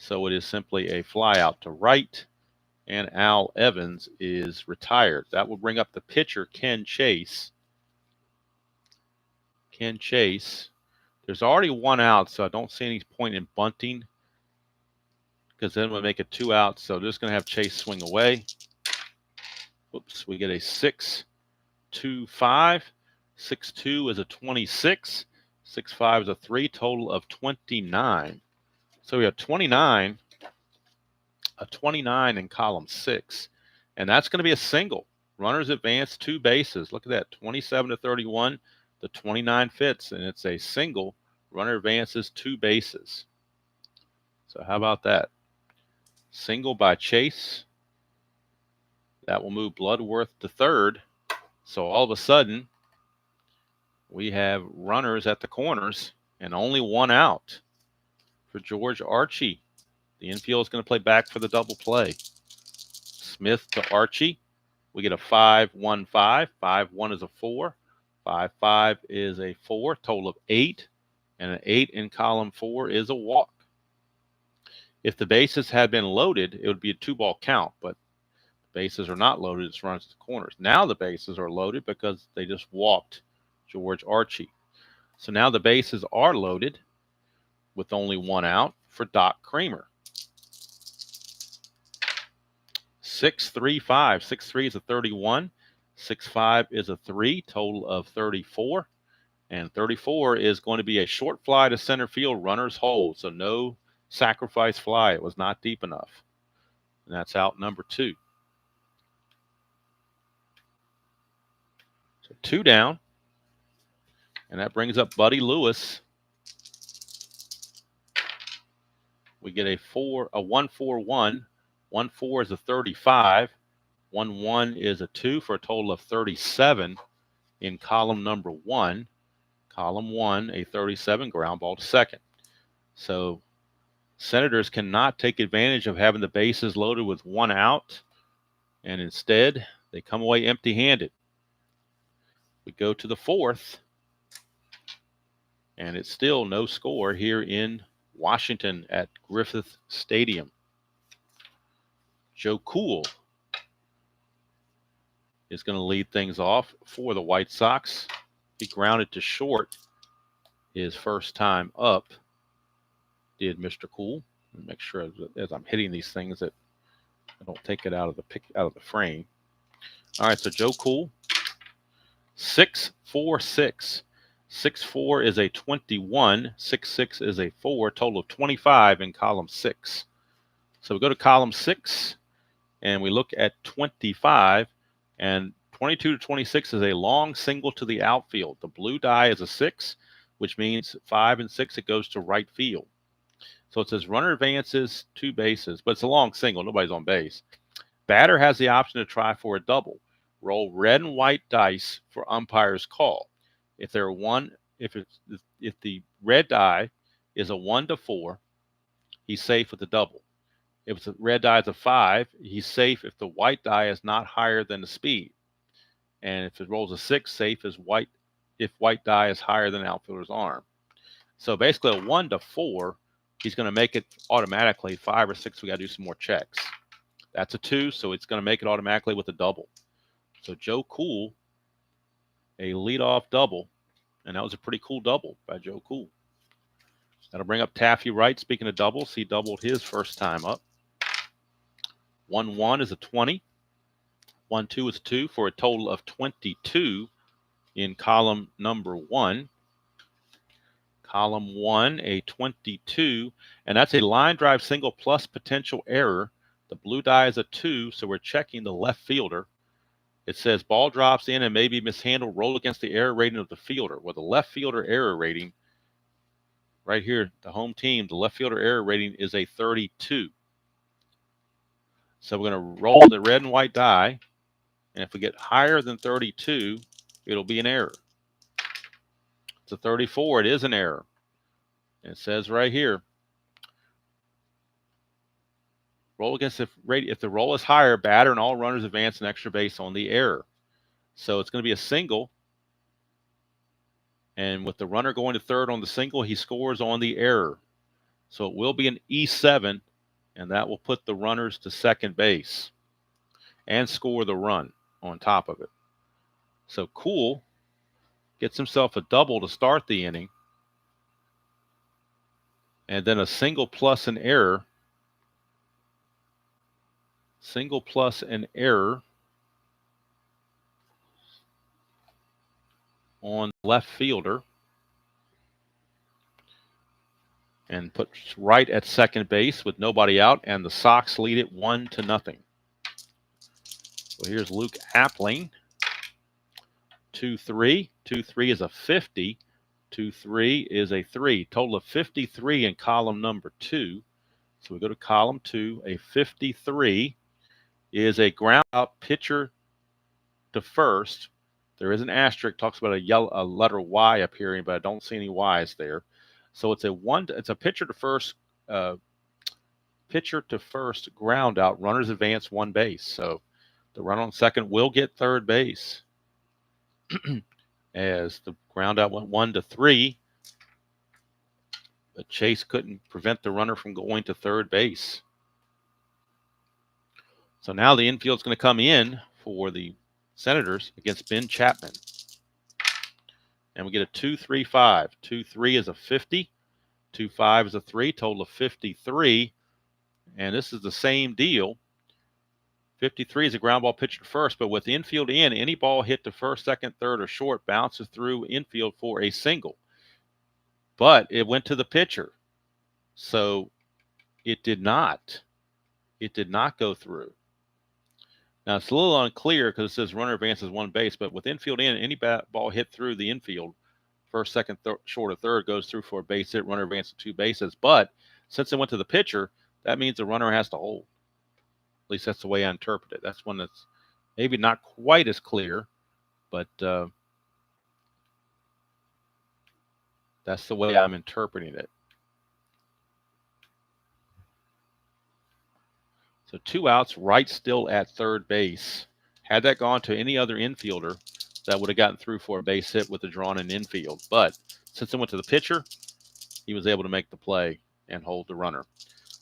So it is simply a fly out to right, and Al Evans is retired. That will bring up the pitcher, Ken Chase. Ken Chase. There's already 1 out, so I don't see any point in bunting, because then we'll make it 2 outs. So just going to have Chase swing away. Whoops, we get a 6-2-5. 6-2 is a 26. 6-5 is a 3. Total of 29. So we have 29, a 29 in column 6. And that's going to be a single. Runners advance 2 bases. Look at that, 27 to 31. The 29 fits, and it's a single. Runner advances 2 bases. So how about that? Single by Chase. That will move Bloodworth to third. So all of a sudden, we have runners at the corners and only 1 out for George Archie. The infield is going to play back for the double play. Smith to Archie. We get a 5-1-5. 5-1 is a 4. 5-5 is a 4. Total of 8. And an 8 in column 4 is a walk. If the bases had been loaded, it would be a 2-ball count, but the bases are not loaded. It's runs to the corners. Now the bases are loaded because they just walked George Archie. So now the bases are loaded with only 1 out for Doc Creamer. 6-3-5. 6-3 is a 31. 6-5 is a 3. Total of 34. And 34 is going to be a short fly to center field, runner's hold. So no sacrifice fly. It was not deep enough. And that's out number 2. So 2 down. And that brings up Buddy Lewis. We get a 1-4-1. 1-4 is a 35. 1-1 is a 2 for a total of 37 in column number 1. Column 1, a 37, ground ball to second. So Senators cannot take advantage of having the bases loaded with 1 out, and instead they come away empty-handed. We go to the 4th, and it's still no score here in Washington at Griffith Stadium. Joe Cool is going to lead things off for the White Sox. He grounded to short his first time up, did Mr. Cool. Make sure as I'm hitting these things that I don't take it out of the frame. All right, so Joe Cool, 6-4-6. 6-4 is a 21. 6-6 is a 4. Total of 25 in column 6. So we go to column 6 and we look at 25, and 22 to 26 is a long single to the outfield. The blue die is a 6, which means 5 and 6, it goes to right field. So it says runner advances 2 bases, but it's a long single. Nobody's on base. Batter has the option to try for a double. Roll red and white dice for umpire's call. If the red die is a 1 to 4, he's safe with the double. If the red die is a 5, he's safe if the white die is not higher than the speed. And if it rolls a 6, safe is white if white die is higher than the outfielder's arm. So basically a 1 to 4, he's going to make it automatically. 5 or 6, we got to do some more checks. That's a 2, so it's going to make it automatically with a double. So Joe Cool, a leadoff double, and that was a pretty cool double by Joe Cool. That'll bring up Taffy Wright. Speaking of doubles, he doubled his first time up. 1-1 is a 20. 1-2 is a 2 for a total of 22 in column number 1. Column 1, a 22, and that's a line drive single plus potential error. The blue die is a 2, so we're checking the left fielder. It says ball drops in and may be mishandled. Roll against the error rating of the fielder. Well, the left fielder error rating, right here, the home team, the left fielder error rating is a 32. So we're going to roll the red and white die, and if we get higher than 32, it'll be an error. It's a 34. It is an error. And it says right here, roll against if the roll is higher, batter and all runners advance an extra base on the error. So it's going to be a single. And with the runner going to third on the single, he scores on the error. So it will be an E7, and that will put the runners to second base and score the run on top of it. So Cool gets himself a double to start the inning, and then a single plus an error. Single plus an error on left fielder, and puts Wright at second base with nobody out, and the Sox lead it 1-0. So here's Luke Appling. 2-3. 2-3 is a 50. 2-3 is a 3. Total of 53 in column number 2. So we go to column 2. A 53 is a ground out pitcher to first. There is an asterisk, talks about a letter Y appearing, but I don't see any Y's there. So it's a pitcher to first ground out. Runners advance 1 base. So the runner on second will get third base. As the ground out went 1-3, but Chase couldn't prevent the runner from going to third base. So now the infield's going to come in for the Senators against Ben Chapman. And we get a 2-3-5. 2-3 is a 50. 2-5 is a 3. Total of 53. And this is the same deal. 53 is a ground ball pitcher to first, but with the infield in, any ball hit to first, second, third, or short bounces through infield for a single. But it went to the pitcher. So it did not. It did not go through. Now, it's a little unclear because it says runner advances 1 base, but with infield in, any ball hit through the infield, first, second, short, or third, goes through for a base hit, runner advances 2 bases. But since it went to the pitcher, that means the runner has to hold. At least that's the way I interpret it. That's one that's maybe not quite as clear, but that's the way I'm interpreting it. So 2 outs, Wright still at third base. Had that gone to any other infielder, that would have gotten through for a base hit with the drawn in infield. But since it went to the pitcher, he was able to make the play and hold the runner.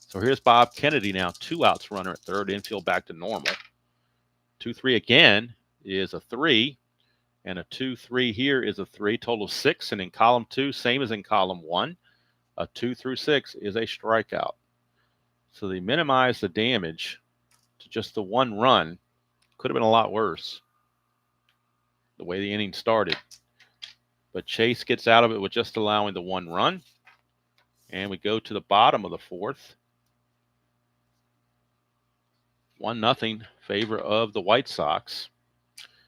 So here's Bob Kennedy now, 2 outs, runner at third, infield back to normal. 2-3 again is a 3, and a 2-3 here is a 3, total of 6. And in column 2, same as in column 1, a 2 through 6 is a strikeout. So they minimize the damage to just the 1 run. Could have been a lot worse the way the inning started. But Chase gets out of it with just allowing the 1 run. And we go to the bottom of the 4th. 1-0 favor of the White Sox.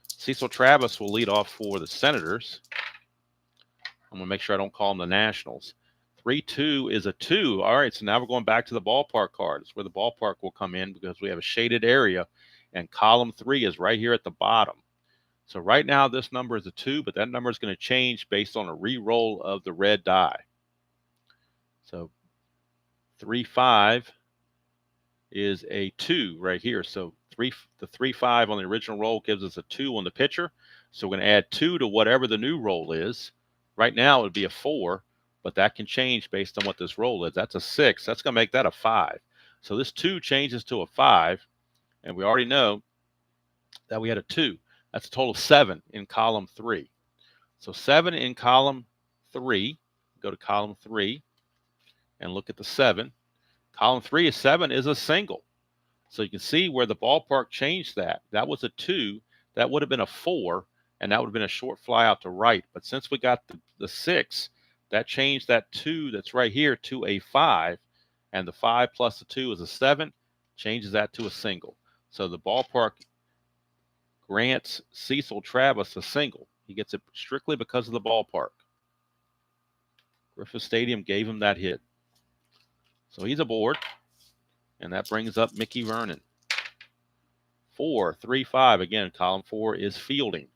Cecil Travis will lead off for the Senators. I'm going to make sure I don't call them the Nationals. 3-2 is a 2. All right, so now we're going back to the ballpark cards where the ballpark will come in because we have a shaded area, and column 3 is right here at the bottom. So right now this number is a 2, but that number is going to change based on a re-roll of the red die. So 3-5 is a 2 right here. So the 3-5 on the original roll gives us a 2 on the pitcher. So we're going to add 2 to whatever the new roll is. Right now it would be a 4, but that can change based on what this roll is. That's a 6. That's going to make that a 5. So this 2 changes to a 5, and we already know that we had a 2. That's a total of 7 in column 3. So 7 in column 3. Go to column 3 and look at the 7. Column 3 is 7 is a single. So you can see where the ballpark changed that. That was a 2. That would have been a 4, and that would have been a short fly out to right. But since we got the 6, that changed that 2 that's right here to a 5, and the 5 plus the 2 is a 7, changes that to a single. So the ballpark grants Cecil Travis a single. He gets it strictly because of the ballpark. Griffith Stadium gave him that hit. So he's aboard, and that brings up Mickey Vernon. 4-3-5. Again, column 4 is fielding.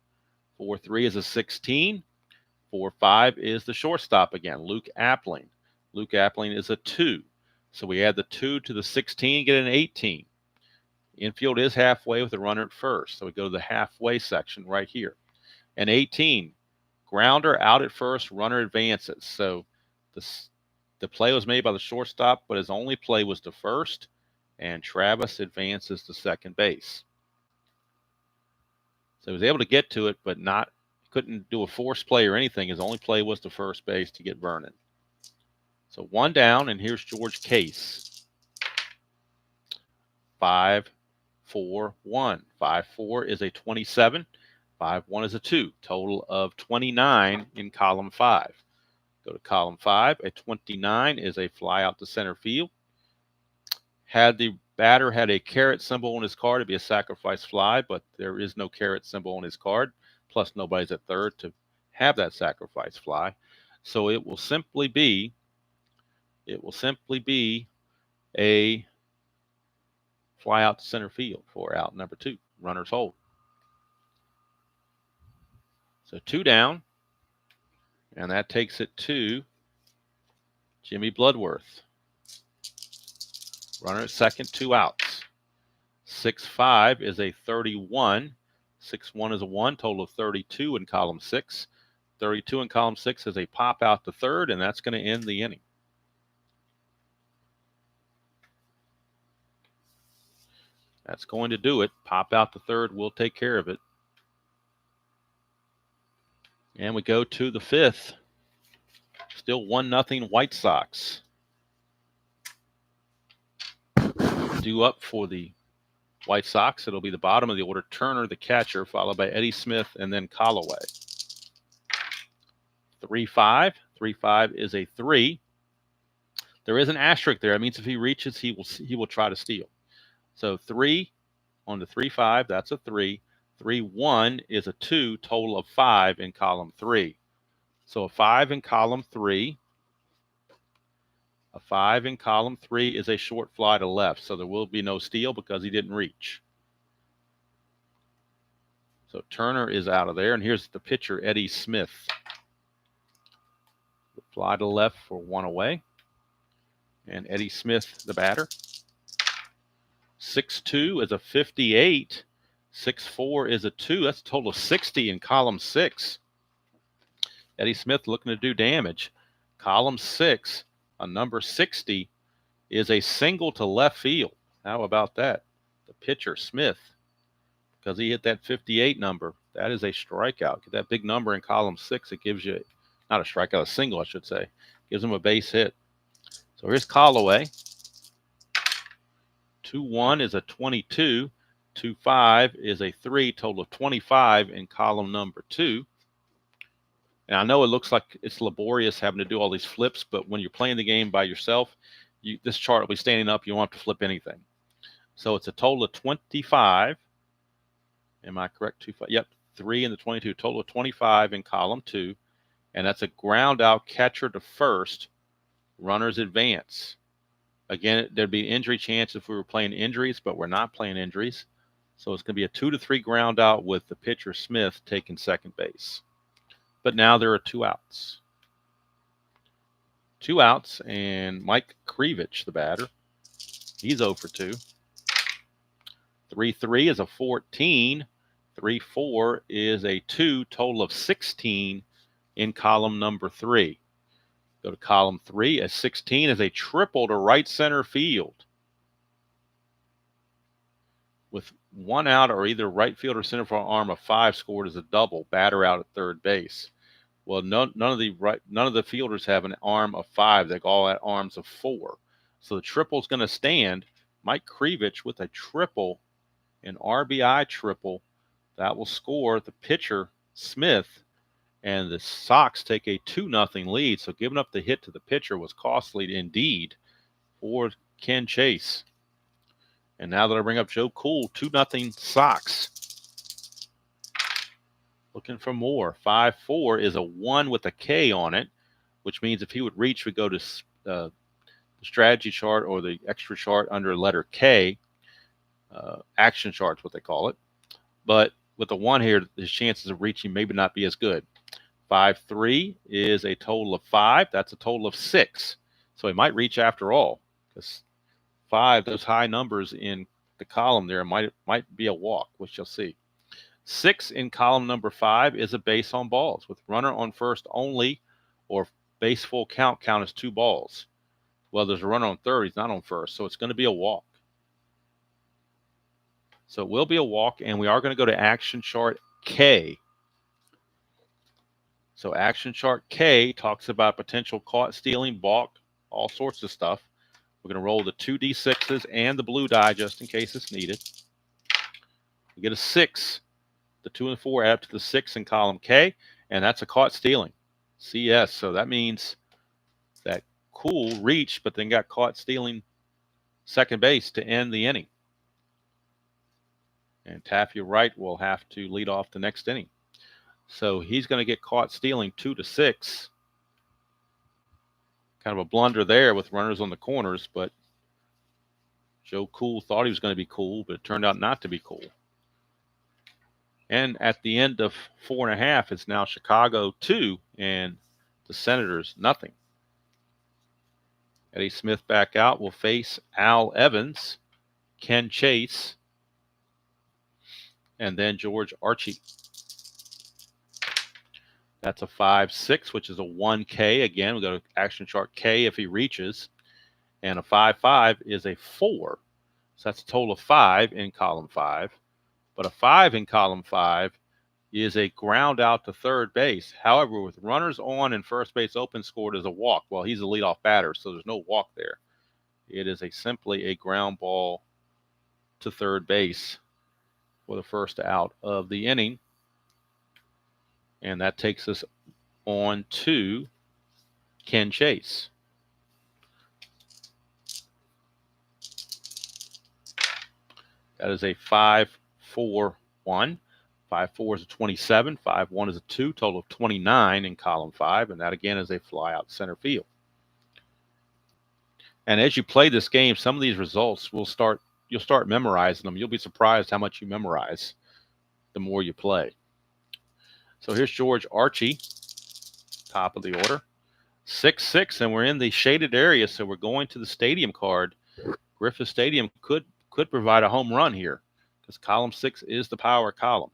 4-3 is a 16. 4-5 is the shortstop again, Luke Appling. Luke Appling is a 2. So we add the 2 to the 16, get an 18. Infield is halfway with a runner at first. So we go to the halfway section right here. And 18, grounder out at first, runner advances. So the play was made by the shortstop, but his only play was to first, and Travis advances to second base. So he was able to get to it, but couldn't do a force play or anything. His only play was to first base to get Vernon. So 1 down, and here's George Case. 5-4-1. 5-4 is a 27. 5-1 is a 2. Total of 29 in column 5. Go to column 5. A 29 is a fly out to center field. Had the batter had a caret symbol on his card, it'd be a sacrifice fly, but there is no caret symbol on his card. Plus, nobody's at third to have that sacrifice fly. So it will simply be a fly out to center field for out number 2. Runners hold. So 2 down, and that takes it to Jimmy Bloodworth. Runner at second, 2 outs. 6-5 is a 31. 6-1 is a 1, total of 32 in column 6. 32 in column 6 is a pop out to third, and that's going to end the inning. That's going to do it. Pop out to third will take care of it. And we go to the 5th. Still 1-0 White Sox. Due up for the White Sox, it'll be the bottom of the order. Turner, the catcher, followed by Eddie Smith, and then Callaway. 3-5. 3-5 is a 3. There is an asterisk there. It means if he reaches, he will try to steal. So 3 on the 3-5, that's a 3. 3-1 is a 2, total of 5 in column 3. So a 5 in column 3. A 5 in column 3 is a short fly to left, so there will be no steal because he didn't reach. So Turner is out of there, and here's the pitcher, Eddie Smith. The fly to left for 1 away. And Eddie Smith, the batter. 6-2 is a 58. 6-4 is a 2. That's a total of 60 in column 6. Eddie Smith looking to do damage. Column 6, a number 60, is a single to left field. How about that? The pitcher, Smith, because he hit that 58 number, that is a strikeout. Get that big number in column 6. It gives you, not a strikeout, a single, I should say. Gives him a base hit. So here's Callaway. 2-1 is a 22. 2-5 is a 3, total of 25 in column number 2. And I know it looks like it's laborious having to do all these flips, but when you're playing the game by yourself, this chart will be standing up. You won't have to flip anything. So it's a total of 25. Am I correct? Yep, 3 in the 22. Total of 25 in column 2. And that's a ground out catcher to first. Runners advance. Again, there'd be injury chance if we were playing injuries, but we're not playing injuries. So it's going to be a 2 to 3 ground out with the pitcher Smith taking second base. But now there are 2 outs. 2 outs, and Mike Krivich, the batter, he's 0 for 2. 3-3 is a 14. 3-4 is a 2, total of 16 in column number 3. Go to column 3. A 16 is a triple to right center field. With 1 out, or either right field or center field arm of 5 scored as a double, batter out at third base. Well, none of the fielders have an arm of 5. They all have arms of 4. So the triple is going to stand. Mike Krivich with a triple, an RBI triple, that will score the pitcher Smith, and the Sox take a 2-0 lead. So giving up the hit to the pitcher was costly indeed for Ken Chase. And now that I bring up Joe Cool, 2-0 Sox. Looking for more. 5-4 is a 1 with a K on it, which means if he would reach, we go to the strategy chart or the extra chart under letter K. Action chart's what they call it. But with the 1 here, his chances of reaching maybe not be as good. 5-3 is a total of 5. That's a total of 6. So he might reach after all, because 5, those high numbers in the column there, might be a walk, which you'll see. 6 in column number 5 is a base on balls with runner on first only, or base full count as 2 balls. Well, there's a runner on third. He's not on first, so it's going to be a walk. So it will be a walk, and we are going to go to action chart K. So action chart K talks about potential caught stealing, balk, all sorts of stuff. We're going to roll the 2 D6s and the blue die just in case it's needed. We get a 6. The 2 and 4 add up to the 6 in column K, and that's a caught stealing, CS. So that means that Cool reached, but then got caught stealing second base to end the inning. And Taffy Wright will have to lead off the next inning. So he's going to get caught stealing 2-6. Kind of a blunder there with runners on the corners, but Joe Cool thought he was going to be cool, but it turned out not to be cool. And at the end of 4.5, it's now Chicago 2 and the Senators nothing. Eddie Smith back out will face Al Evans, Ken Chase, and then George Archie. That's a 5-6, which is a 1K. Again, we go to action chart K if he reaches. And a 5-5 is a 4. So that's a total of 5 in column 5. But a 5 in column 5 is a ground out to third base. However, with runners on and first base open, scored as a walk. Well, he's a leadoff batter, so there's no walk there. It is simply a ground ball to third base for the first out of the inning. And that takes us on to Ken Chase. That is a 5-4-1. 5-4 is a 27. 5-1 is a 2. Total of 29 in column 5. And that again is a fly out center field. And as you play this game, some of these results you'll start memorizing them. You'll be surprised how much you memorize the more you play. So here's George Archie, top of the order. 6-6, and we're in the shaded area, so we're going to the stadium card. Griffith Stadium could provide a home run here, because column 6 is the power column.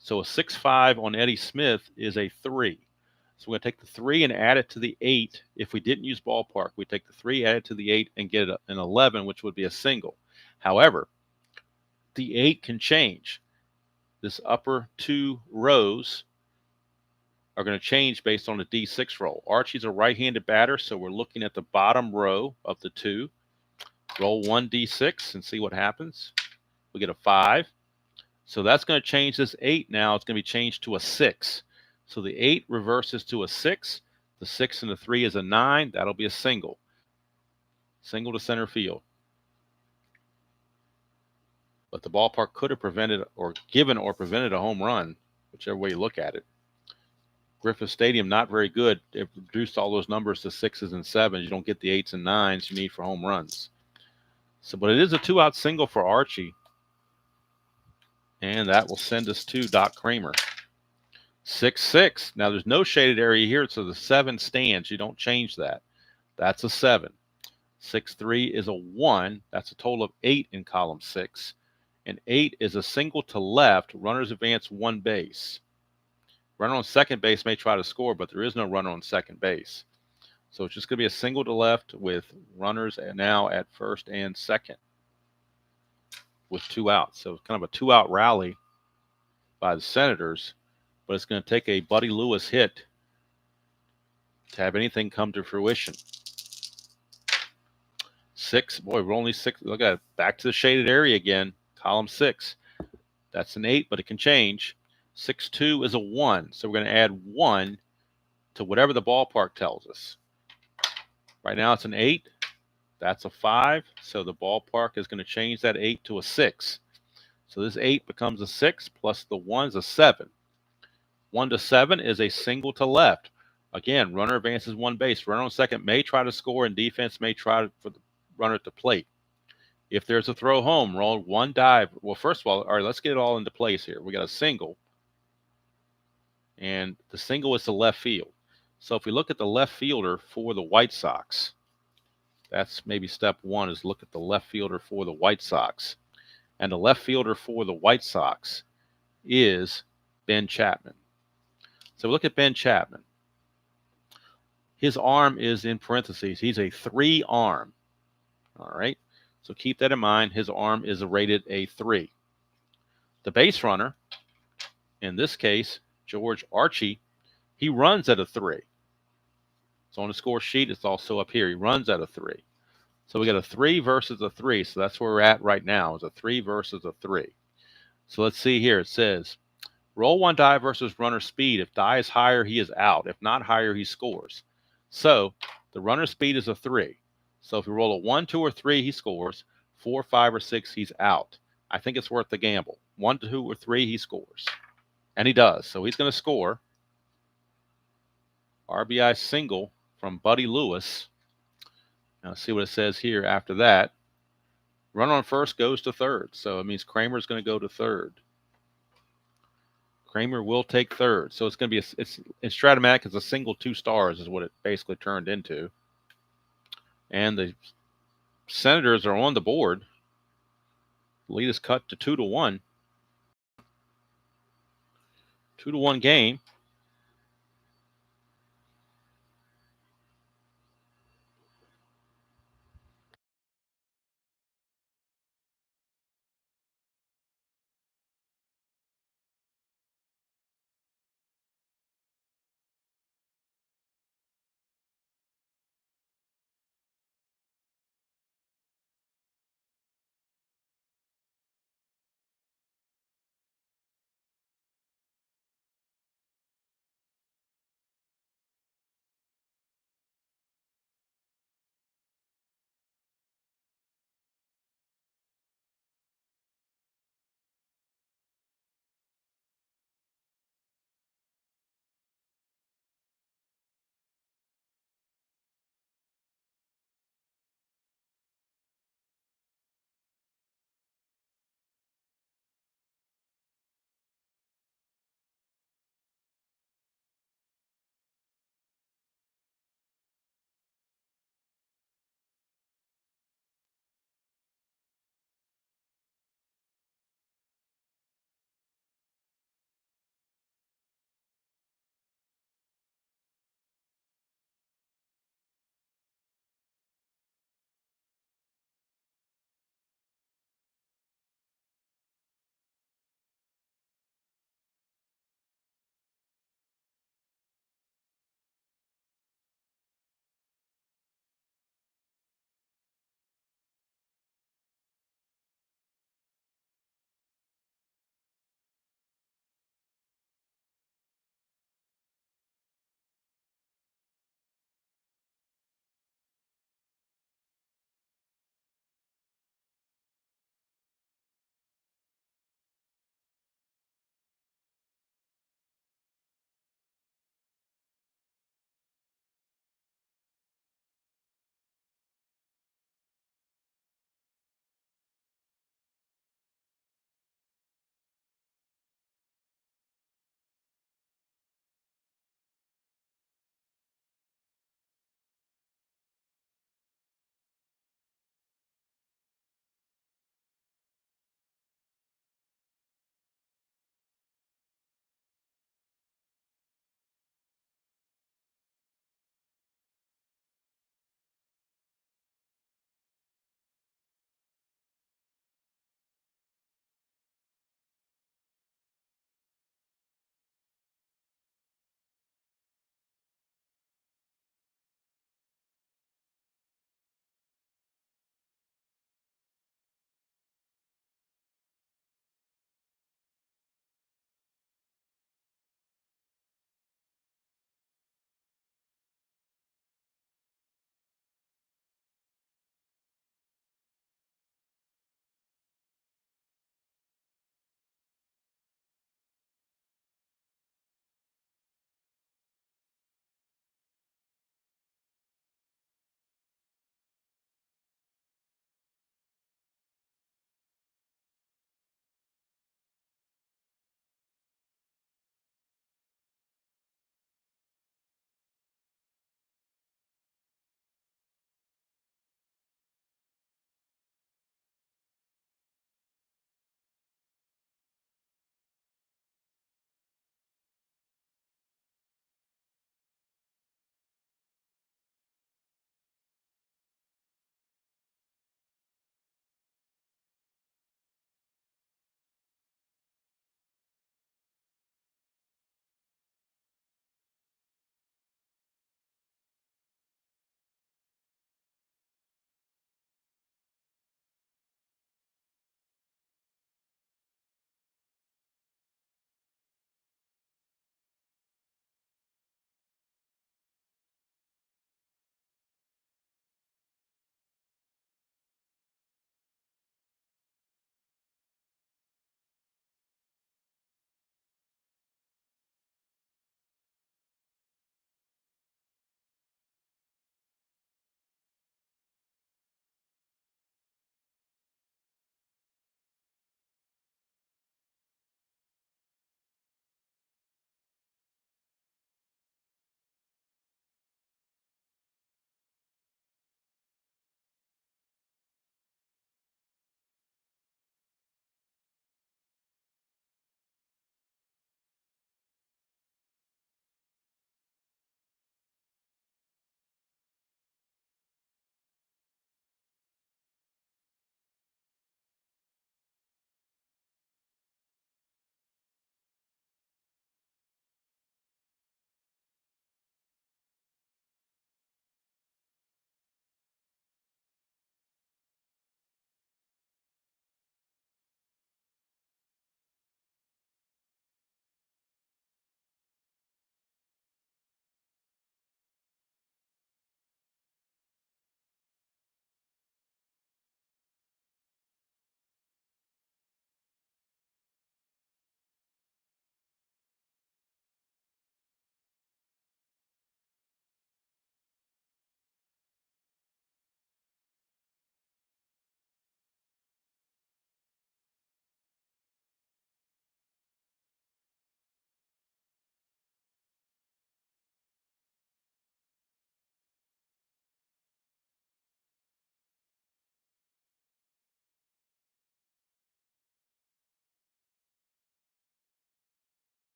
So a 6-5 on Eddie Smith is a 3. So we're going to take the 3 and add it to the 8. If we didn't use ballpark, we take the 3, add it to the 8, and get an 11, which would be a single. However, the 8 can change. This upper 2 rows are going to change based on the D6 roll. Archie's a right-handed batter, so we're looking at the bottom row of the 2. Roll 1 D6 and see what happens. We get a 5. So that's going to change this 8 now. It's going to be changed to a 6. So the 8 reverses to a 6. The 6 and the 3 is a 9. That'll be a single. Single to center field. the ballpark could have prevented or given or prevented a home run, whichever way you look at it. Griffith Stadium, not very good. It reduced all those numbers to 6s and 7s. You don't get the 8s and 9s you need for home runs. So, but it is a 2-out single for Archie. And that will send us to Doc Kramer. 6-6. Now, there's no shaded area here, so the 7 stands. You don't change that. That's a 7. 6-3 is a 1. That's a total of 8 in column 6. And 8 is a single to left. Runners advance 1 base. Runner on second base may try to score, but there is no runner on second base. So it's just going to be a single to left with runners now at first and second with 2 outs. So it's kind of a 2-out rally by the Senators, but it's going to take a Buddy Lewis hit to have anything come to fruition. 6, boy, we're only 6. Look at it, back to the shaded area again, column 6. That's an 8, but it can change. 6-2 is a 1, so we're going to add 1 to whatever the ballpark tells us. Right now it's an 8. That's a 5, so the ballpark is going to change that 8 to a 6. So this 8 becomes a 6 plus the 1 is a 7. 1 to 7 is a single to left. Again, runner advances 1 base. Runner on second may try to score, and defense may try for the runner at the plate. If there's a throw home, roll 1 dive. Well, first of all right, let's get it all into place here. We got a single, and the single is to left field. So if we look at the left fielder for the White Sox, that's maybe step 1 is look at the left fielder for the White Sox. And the left fielder for the White Sox is Ben Chapman. So look at Ben Chapman. His arm is in parentheses. He's a 3 arm. All right. So keep that in mind. His arm is rated a 3. The base runner, in this case, George Archie, he runs at a 3. So on the score sheet, it's also up here. He runs at a 3. So we got a 3 versus a 3. So that's where we're at right now, is a 3 versus a 3. So let's see here. It says, roll 1 die versus runner speed. If die is higher, he is out. If not higher, he scores. So the runner speed is a 3. So if you roll a 1, 2, or 3, he scores. 4, 5, or 6, he's out. I think it's worth the gamble. 1, 2, or 3, he scores. And he does. So he's going to score. RBI single from Buddy Lewis. Now see what it says here after that. Runner on first goes to third. So it means Kramer's going to go to third. Kramer will take third. So it's going to be it's in Stratomatic, it's a single 2 stars is what it basically turned into. And the Senators are on the board. Lead is cut to 2-1. 2-1 game.